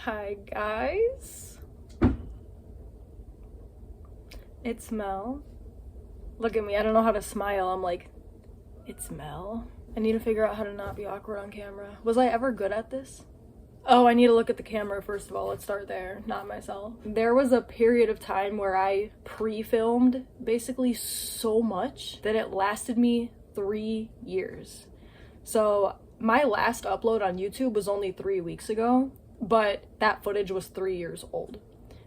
Hi guys, it's Mel. Look at me, I don't know how to smile. I'm like, it's Mel. I need to figure out how to not be awkward on camera. Was I ever good at this? Oh, I need to look at the camera first of all. Let's start there, not myself. There was a period of time where I pre-filmed basically so much that it lasted me 3 years. So my last upload on YouTube was only 3 weeks ago, but that footage was 3 years old.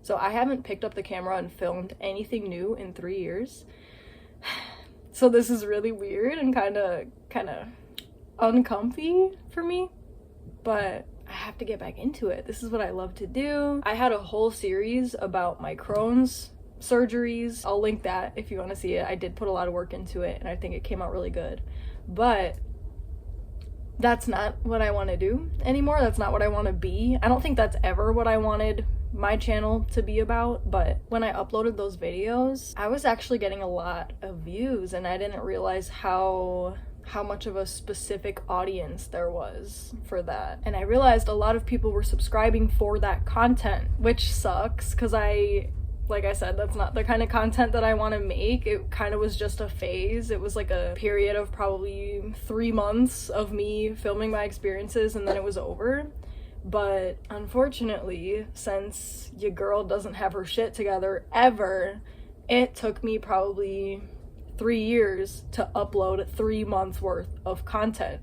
So I haven't picked up the camera and filmed anything new in 3 years. So this is really weird and kind of uncomfy for me, but I have to get back into it. This is what I love to do. I had a whole series about my Crohn's surgeries. I'll link that if you want to see it. I did put a lot of work into it and I think it came out really good. But that's not what I want to do anymore. That's not what I want to be. I don't think that's ever what I wanted my channel to be about, but when I uploaded those videos, I was actually getting a lot of views and I didn't realize how much of a specific audience there was for that. And I realized a lot of people were subscribing for that content, which sucks because like I said, that's not the kind of content that I want to make. It kind of was just a phase. It was like a period of probably 3 months of me filming my experiences and then it was over. But unfortunately, since your girl doesn't have her shit together ever, it took me probably 3 years to upload 3 months worth of content.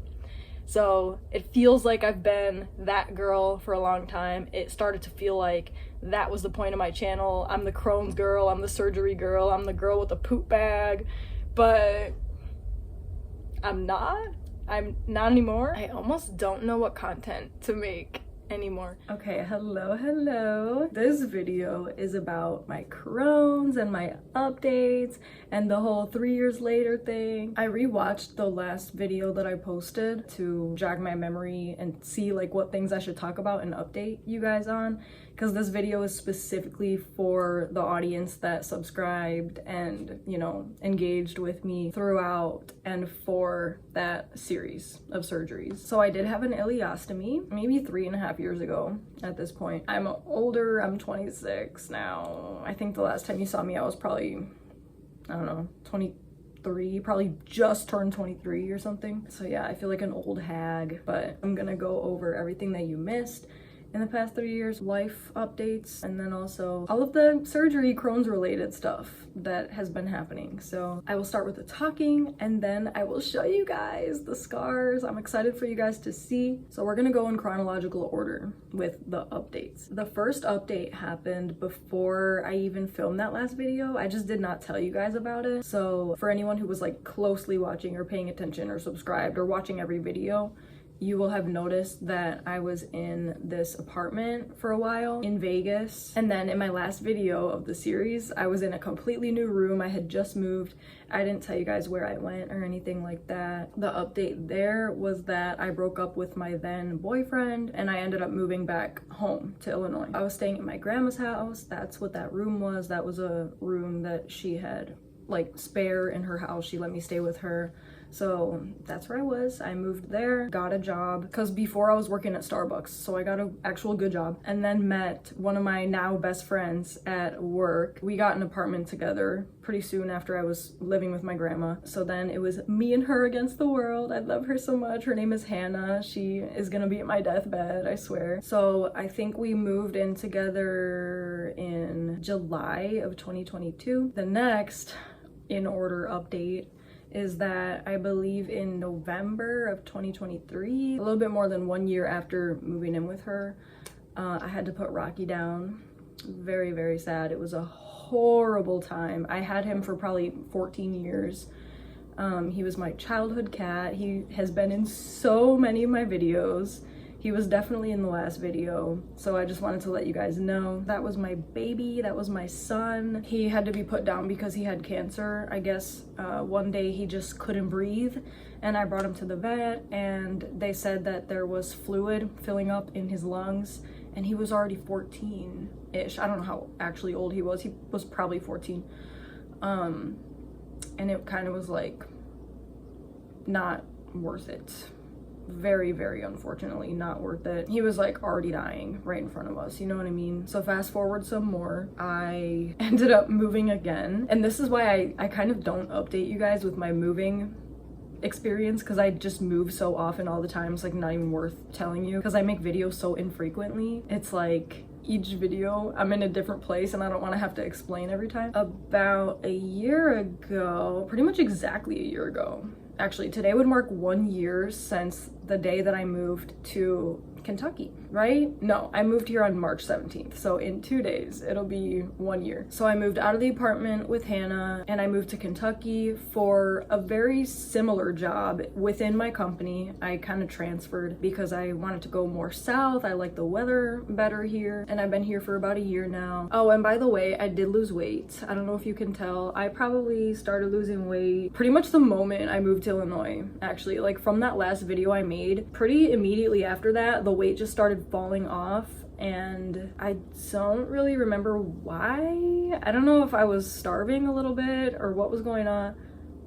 So it feels like I've been that girl for a long time. It started to feel like that was the point of my channel. I'm the Crohn's girl, I'm the surgery girl, I'm the girl with the poop bag, but I'm not anymore. I almost don't know what content to make anymore. Okay, hello. This video is about my Crohn's and my updates and the whole 3 years later thing. I rewatched the last video that I posted to jog my memory and see like what things I should talk about and update you guys on, because this video is specifically for the audience that subscribed and, you know, engaged with me throughout and for that series of surgeries. So I did have an ileostomy maybe 3.5 years ago at this point. I'm older, I'm 26 now. I think the last time you saw me I was probably, I don't know, 23, probably just turned 23 or something. So yeah, I feel like an old hag, but I'm gonna go over everything that you missed in the past 3 years, life updates, and then also all of the surgery Crohn's related stuff that has been happening. So I will start with the talking and then I will show you guys the scars. I'm excited for you guys to see. So we're gonna go in chronological order with the updates. The first update happened before I even filmed that last video. I just did not tell you guys about it. So for anyone who was like closely watching or paying attention or subscribed or watching every video, you will have noticed that I was in this apartment for a while in Vegas. And then in my last video of the series, I was in a completely new room. I had just moved. I didn't tell you guys where I went or anything like that. The update there was that I broke up with my then boyfriend and I ended up moving back home to Illinois. I was staying at my grandma's house. That's what that room was. That was a room that she had like spare in her house. She let me stay with her. So that's where I was. I moved there, got a job, because before I was working at Starbucks, so I got an actual good job, and then met one of my now best friends at work. We got an apartment together pretty soon after I was living with my grandma. So then it was me and her against the world. I love her so much. Her name is Hannah. She is gonna be at my deathbed, I swear. So I think we moved in together in July of 2022. The next in order update is that I believe in November of 2023, a little bit more than 1 year after moving in with her, I had to put Rocky down. Very, very sad. It was a horrible time. I had him for probably 14 years. He was my childhood cat. He has been in so many of my videos. He was definitely in the last video, so I just wanted to let you guys know. That was my baby, that was my son. He had to be put down because he had cancer. I guess one day he just couldn't breathe, and I brought him to the vet, and they said that there was fluid filling up in his lungs, and he was already 14-ish. I don't know how actually old he was. He was probably 14. And it kind of was like not worth it. very, very unfortunately not worth it. He was like already dying right in front of us, you know what I mean? So fast forward some more, I ended up moving again. And this is why I kind of don't update you guys with my moving experience, because I just move so often all the time. It's like not even worth telling you, because I make videos so infrequently. It's like each video I'm in a different place and I don't want to have to explain every time. About a year ago, pretty much exactly a year ago, actually today would mark 1 year since the day that I moved to Kentucky, right? No, I moved here on March 17th. So in 2 days, it'll be 1 year. So I moved out of the apartment with Hannah and I moved to Kentucky for a very similar job within my company. I kind of transferred because I wanted to go more south. I like the weather better here, and I've been here for about a year now. Oh, and by the way, I did lose weight. I don't know if you can tell. I probably started losing weight pretty much the moment I moved to Illinois, actually. Like from that last video I made, pretty immediately after that, the weight just started falling off, and I don't really remember why. I don't know if I was starving a little bit or what was going on.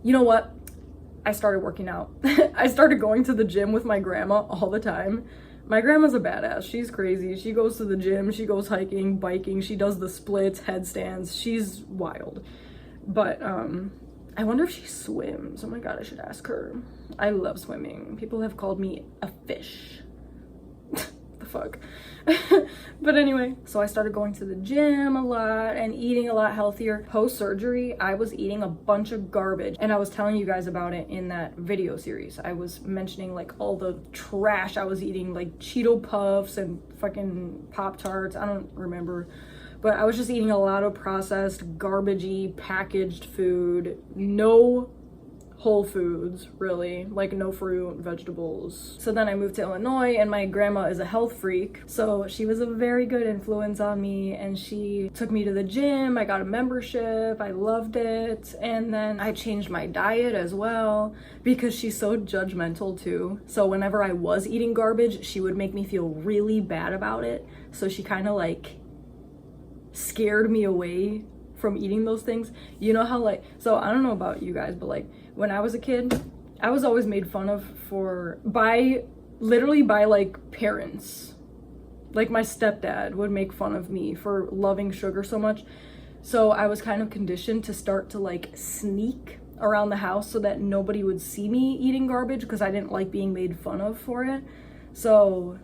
You know what? I started working out. I started going to the gym with my grandma all the time. My grandma's a badass. She's crazy. She goes to the gym, she goes hiking, biking, she does the splits, headstands. She's wild. But I wonder if she swims. Oh my god, I should ask her. I love swimming. People have called me a fish. The fuck. But anyway, so I started going to the gym a lot and eating a lot healthier. Post-surgery, I was eating a bunch of garbage, and I was telling you guys about it in that video series. I was mentioning like all the trash I was eating, like Cheeto Puffs and fucking Pop-Tarts. I don't remember. But I was just eating a lot of processed, garbagey, packaged food. No whole foods, really. Like no fruit, vegetables. So then I moved to Illinois, and my grandma is a health freak. So she was a very good influence on me, and she took me to the gym. I got a membership. I loved it. And then I changed my diet as well, because she's so judgmental too. So whenever I was eating garbage, she would make me feel really bad about it. So she kind of like scared me away from eating those things. You know how like, so I don't know about you guys, but like when I was a kid, I was always made fun of literally by like parents. Like my stepdad would make fun of me for loving sugar so much. So I was kind of conditioned to start to like sneak around the house so that nobody would see me eating garbage, because I didn't like being made fun of for it. So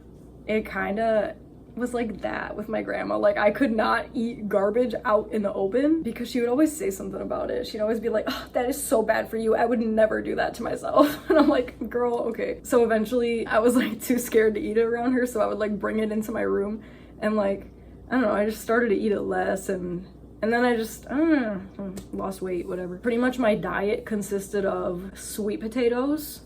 it kind of was like that with my grandma. Like I could not eat garbage out in the open because she would always say something about it. She'd always be like, oh, that is so bad for you. I would never do that to myself. And I'm like, girl, okay. So eventually I was like too scared to eat it around her. So I would like bring it into my room, and like, I don't know, I just started to eat it less, and then I just, I don't know, lost weight, whatever. Pretty much my diet consisted of sweet potatoes.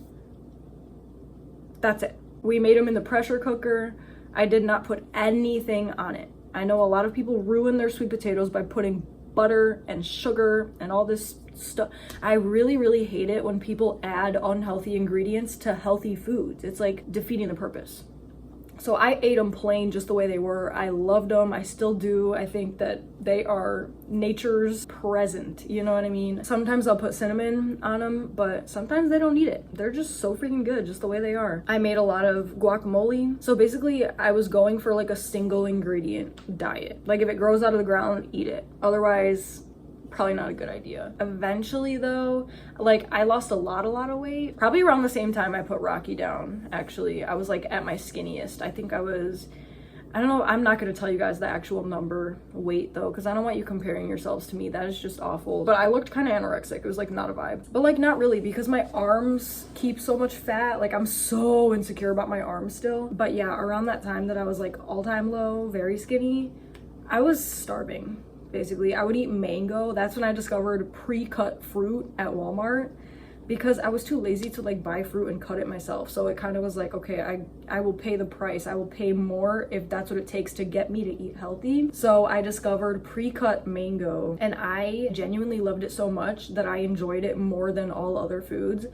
That's it. We made them in the pressure cooker. I did not put anything on it. I know a lot of people ruin their sweet potatoes by putting butter and sugar and all this stuff. I really, really hate it when people add unhealthy ingredients to healthy foods. It's like defeating the purpose. So I ate them plain just the way they were. I loved them. I still do. I think that they are nature's present. You know what I mean? Sometimes I'll put cinnamon on them, but sometimes they don't need it. They're just so freaking good just the way they are. I made a lot of guacamole. So basically I was going for like a single ingredient diet. Like if it grows out of the ground, eat it. Otherwise, probably not a good idea. Eventually though, like I lost a lot of weight. Probably around the same time I put Rocky down, actually. I was like at my skinniest. I think I was, I don't know, I'm not gonna tell you guys the actual number weight though, because I don't want you comparing yourselves to me. That is just awful. But I looked kind of anorexic. It was like not a vibe. But like not really, because my arms keep so much fat. Like I'm so insecure about my arms still. But yeah, around that time that I was like all-time low, very skinny, I was starving. Basically, I would eat mango. That's when I discovered pre-cut fruit at Walmart, because I was too lazy to like buy fruit and cut it myself. So it kind of was like, okay, I will pay the price. I will pay more if that's what it takes to get me to eat healthy. So I discovered pre-cut mango, and I genuinely loved it so much that I enjoyed it more than all other foods.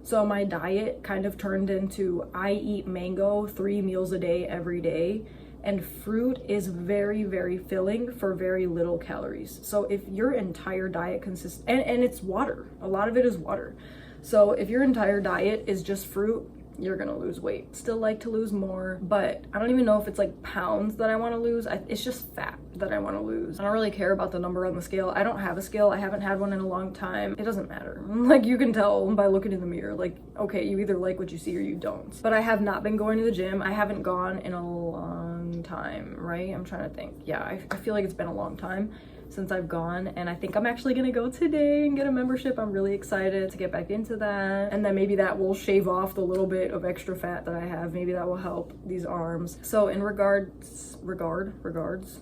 So my diet kind of turned into, I eat mango 3 meals a day every day. And fruit is very, very filling for very little calories. So if your entire diet consists, and it's water, a lot of it is water. So if your entire diet is just fruit, you're gonna lose weight. Still like to lose more, but I don't even know if it's like pounds that I want to lose. It's just fat that I want to lose. I don't really care about the number on the scale. I don't have a scale. I haven't had one in a long time. It doesn't matter. Like, you can tell by looking in the mirror, like, okay, you either like what you see or you don't. But I have not been going to the gym. I haven't gone in a long time, right? I'm trying to think. Yeah, I feel like it's been a long time since I've gone, and I think I'm actually gonna go today and get a membership. I'm really excited to get back into that, and then maybe that will shave off the little bit of extra fat that I have. Maybe that will help these arms. So in regards,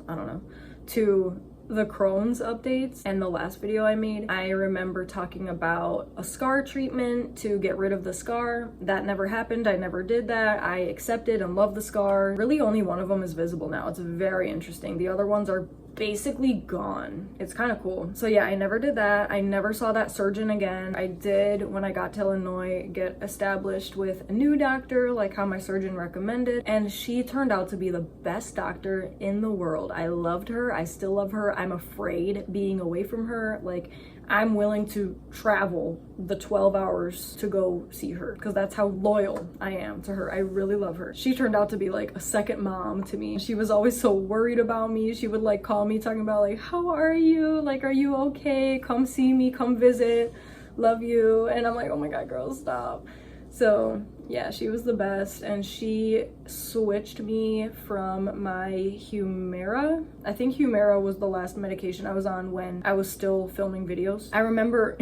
I don't know, to the Crohn's updates and the last video I made, I remember talking about a scar treatment to get rid of the scar. That never happened. I never did that. I accepted and love the scar. Really only one of them is visible now. It's very interesting. The other ones are basically gone. It's kind of cool. So yeah, I never did that. I never saw that surgeon again. I did, when I got to Illinois, get established with a new doctor, like how my surgeon recommended, and she turned out to be the best doctor in the world. I loved her. I still love her. I'm afraid being away from her. Like, I'm willing to travel the 12 hours to go see her because that's how loyal I am to her. I really love her. She turned out to be like a second mom to me. She was always so worried about me. She would like call me talking about like, how are you? Like, are you okay? Come see me, come visit, love you. And I'm like, oh my God, girl, stop. So yeah, she was the best, and she switched me from my Humira. I think Humira was the last medication I was on when I was still filming videos. I remember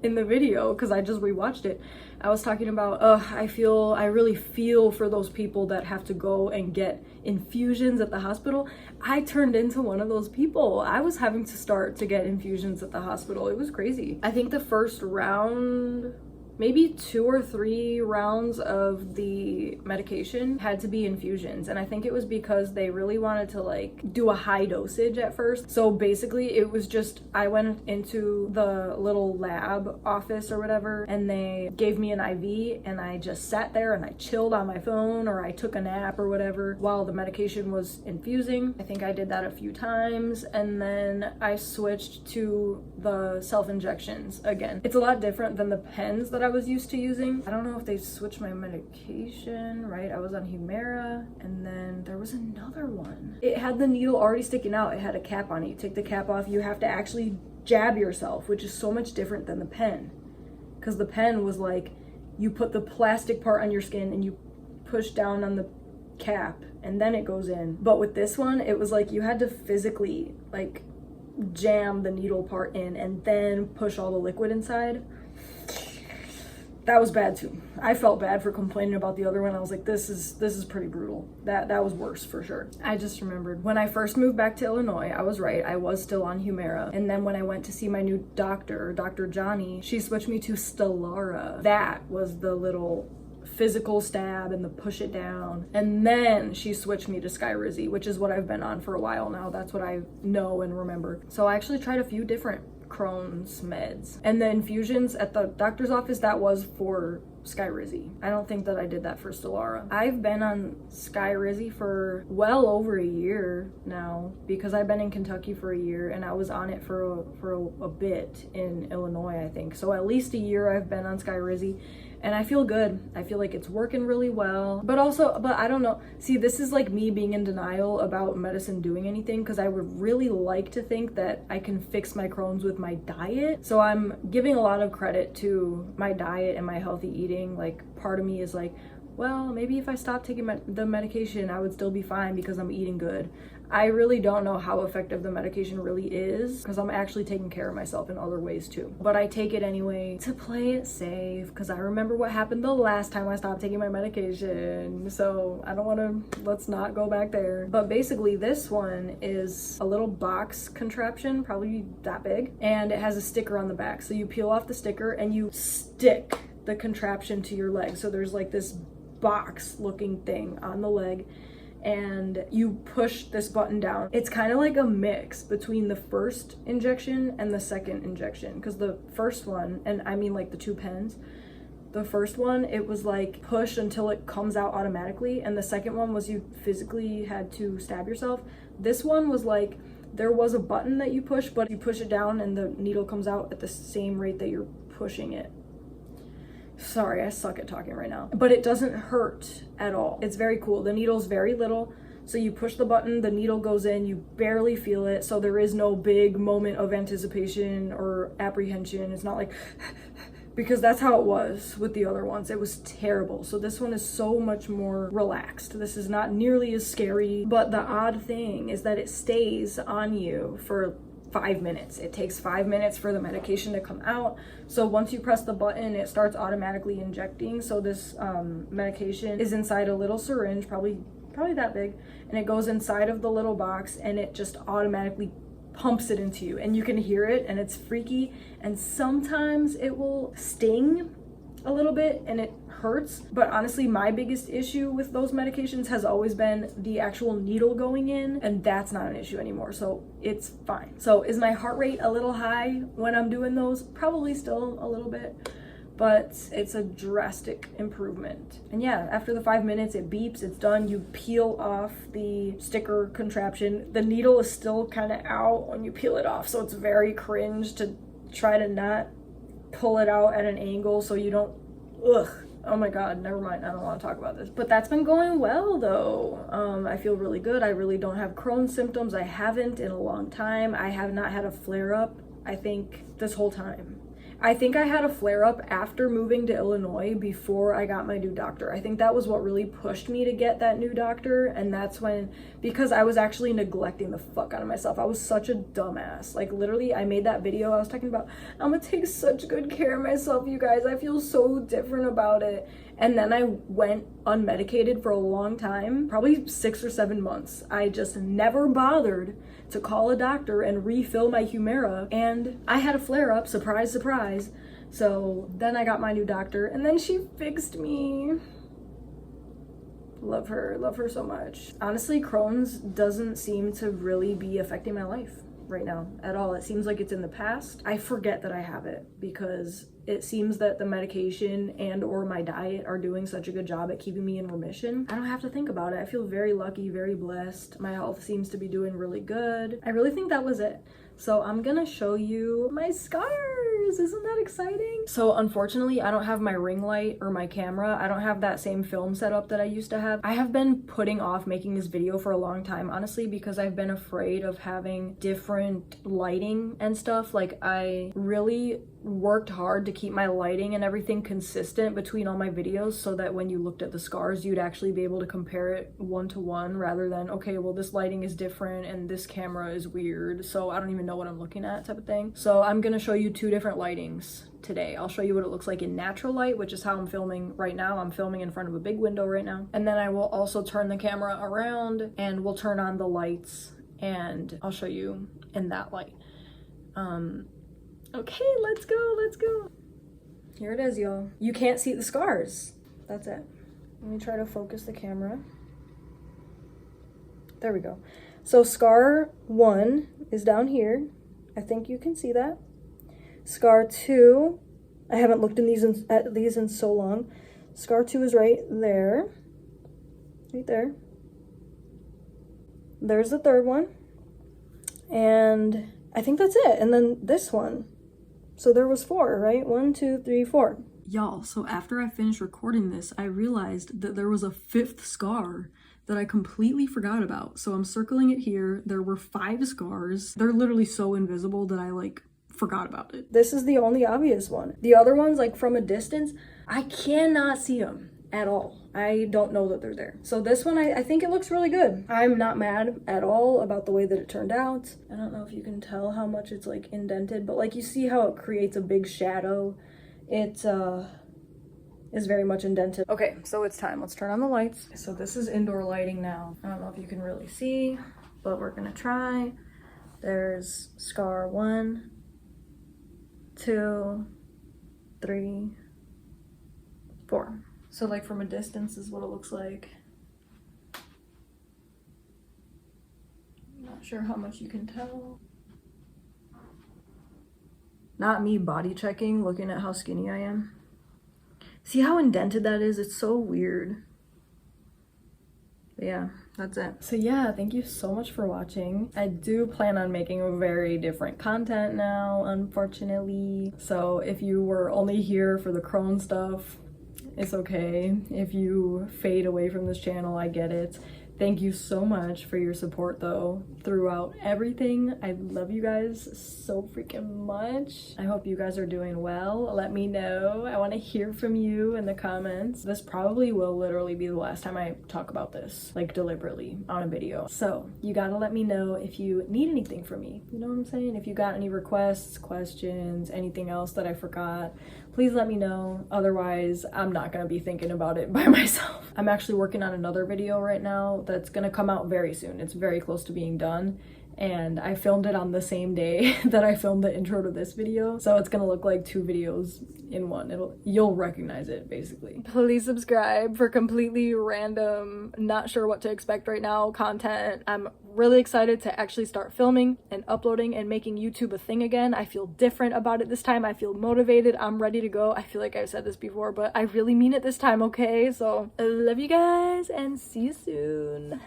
in the video, because I just rewatched it, I was talking about, I really feel for those people that have to go and get infusions at the hospital. I turned into one of those people. I was having to start to get infusions at the hospital. It was crazy. I think the first round, maybe 2 or 3 rounds of the medication had to be infusions, and I think it was because they really wanted to like do a high dosage at first. So basically it was just, I went into the little lab office or whatever, and they gave me an IV, and I just sat there and I chilled on my phone, or I took a nap or whatever while the medication was infusing. I think I did that a few times, and then I switched to the self-injections again. It's a lot different than the pens that I was used to using. I don't know if they switched my medication, right? I was on Humira, and then there was another one. It had the needle already sticking out. It had a cap on it. You take the cap off, you have to actually jab yourself, which is so much different than the pen. Because the pen was like, you put the plastic part on your skin and you push down on the cap and then it goes in. But with this one, it was like you had to physically like jam the needle part in and then push all the liquid inside. That was bad too. I felt bad for complaining about the other one. I was like, this is pretty brutal. That was worse for sure. I just remembered when I first moved back to Illinois, I was right. I was still on Humira. And then when I went to see my new doctor, Dr. Johnny, she switched me to Stelara. That was the little physical stab and the push it down. And then she switched me to Skyrizi, which is what I've been on for a while now. That's what I know and remember. So I actually tried a few different Crohn's meds, and the infusions at the doctor's office, that was for Skyrizi. I don't think that I did that for Stelara. I've been on Skyrizi for well over a year now, because I've been in Kentucky for a year and I was on it for a bit in Illinois, I think. So at least a year I've been on Skyrizi, and I feel good. I feel like it's working really well. But I don't know. See, this is like me being in denial about medicine doing anything, because I would really like to think that I can fix my Crohn's with my diet. So I'm giving a lot of credit to my diet and my healthy eating. Like, part of me is like, well, maybe if I stopped taking the medication, I would still be fine because I'm eating good. I really don't know how effective the medication really is, because I'm actually taking care of myself in other ways too. But I take it anyway to play it safe, because I remember what happened the last time I stopped taking my medication. So I don't want to, let's not go back there. But basically this one is a little box contraption, probably that big, and it has a sticker on the back. So you peel off the sticker and you stick the contraption to your leg. So there's like this box looking thing on the leg, and you push this button down. It's kind of like a mix between the first injection and the second injection, because the first one, and I mean like the 2 pens, the first one, it was like push until it comes out automatically, and the second one was you physically had to stab yourself. This one was like, there was a button that you push, but you push it down and the needle comes out at the same rate that you're pushing it. Sorry, I suck at talking right now. But it doesn't hurt at all. It's very cool. The needle's very little. So you push the button, the needle goes in, you barely feel it. So there is no big moment of anticipation or apprehension. It's not like, because that's how it was with the other ones. It was terrible. So this one is so much more relaxed. This is not nearly as scary. But the odd thing is that it stays on you for 5 minutes. It takes 5 minutes for the medication to come out. So once you press the button, it starts automatically injecting. So this medication is inside a little syringe, probably that big, and it goes inside of the little box and it just automatically pumps it into you, and you can hear it, and it's freaky, and sometimes it will sting a little bit and it hurts. But honestly, my biggest issue with those medications has always been the actual needle going in, and that's not an issue anymore, so it's fine. So is my heart rate a little high when I'm doing those? Probably still a little bit, but it's a drastic improvement. And yeah, after the 5 minutes, it beeps, it's done. You peel off the sticker contraption. The needle is still kind of out when you peel it off, so it's very cringe to try to not pull it out at an angle so you don't, ugh. Oh my god, never mind, I don't want to talk about this. But that's been going well though. I feel really good. I really don't have Crohn's symptoms. I haven't in a long time. I have not had a flare-up, I think, this whole time. I think I had a flare-up after moving to Illinois before I got my new doctor. I think that was what really pushed me to get that new doctor, and that's when, because I was actually neglecting the fuck out of myself. I was such a dumbass. Like literally, I made that video, I was talking about, I'm gonna take such good care of myself, you guys. I feel so different about it. And then I went unmedicated for a long time, probably 6 or 7 months. I just never bothered to call a doctor and refill my Humira, and I had a flare-up, surprise, surprise. So then I got my new doctor, and then she fixed me. Love her so much. Honestly, Crohn's doesn't seem to really be affecting my life right now at all. It seems like it's in the past. I forget that I have it because it seems that the medication and or my diet are doing such a good job at keeping me in remission. I don't have to think about it. I feel very lucky, very blessed. My health seems to be doing really good. I really think that was it. So I'm gonna show you my scars. Isn't that exciting? So unfortunately, I don't have my ring light or my camera. I don't have that same film setup that I used to have. I have been putting off making this video for a long time, honestly, because I've been afraid of having different lighting and stuff. Like I really worked hard to keep my lighting and everything consistent between all my videos so that when you looked at the scars, you'd actually be able to compare it one to one rather than, okay, well, this lighting is different and this camera is weird, so I don't even know what I'm looking at type of thing. So I'm gonna show you 2 different lightings today. I'll show you what it looks like in natural light, which is how I'm filming right now. I'm filming in front of a big window right now. And then I will also turn the camera around and we'll turn on the lights and I'll show you in that light. Okay, let's go. Here it is, y'all. You can't see the scars. That's it. Let me try to focus the camera. There we go. So scar 1 is down here. I think you can see that. Scar 2, I haven't looked at these in so long. Scar 2 is right there. Right there. There's the 3rd one. And I think that's it. And then this one. So there was 4, right? 1, 2, 3, 4. Y'all, so after I finished recording this, I realized that there was a 5th scar that I completely forgot about. So I'm circling it here. There were 5 scars. They're literally so invisible that I forgot about it. This is the only obvious one. The other ones, from a distance, I cannot see them at all. I don't know that they're there. So this one, I think it looks really good. I'm not mad at all about the way that it turned out. I don't know if you can tell how much it's indented, but you see how it creates a big shadow. It is very much indented. Okay, so it's time. Let's turn on the lights. So this is indoor lighting now. I don't know if you can really see, but we're gonna try. There's scar 1, 2, 3, 4. So from a distance is what it looks like. Not sure how much you can tell. Not me body checking, looking at how skinny I am. See how indented that is? It's so weird. But yeah, That's it. So yeah, thank you so much for watching. I do plan on making very different content now, unfortunately. So if you were only here for the Crohn stuff, it's okay. If you fade away from this channel, I get it. Thank you so much for your support though throughout everything. I love you guys so freaking much. I hope you guys are doing well. Let me know. I want to hear from you in the comments. This probably will literally be the last time I talk about this, like deliberately on a video. So you gotta let me know if you need anything from me. You know what I'm saying? If you got any requests, questions, anything else that I forgot, please let me know. Otherwise, I'm not gonna be thinking about it by myself. I'm actually working on another video right now that's gonna come out very soon. It's very close to being done. And I filmed it on the same day that I filmed the intro to this video. So it's gonna look like 2 videos in one. You'll recognize it basically. Please subscribe for completely random, not sure what to expect right now content. I'm really excited to actually start filming and uploading and making YouTube a thing again. I feel different about it this time. I feel motivated. I'm ready to go. I feel like I've said this before, but I really mean it this time, okay? So I love you guys and see you soon.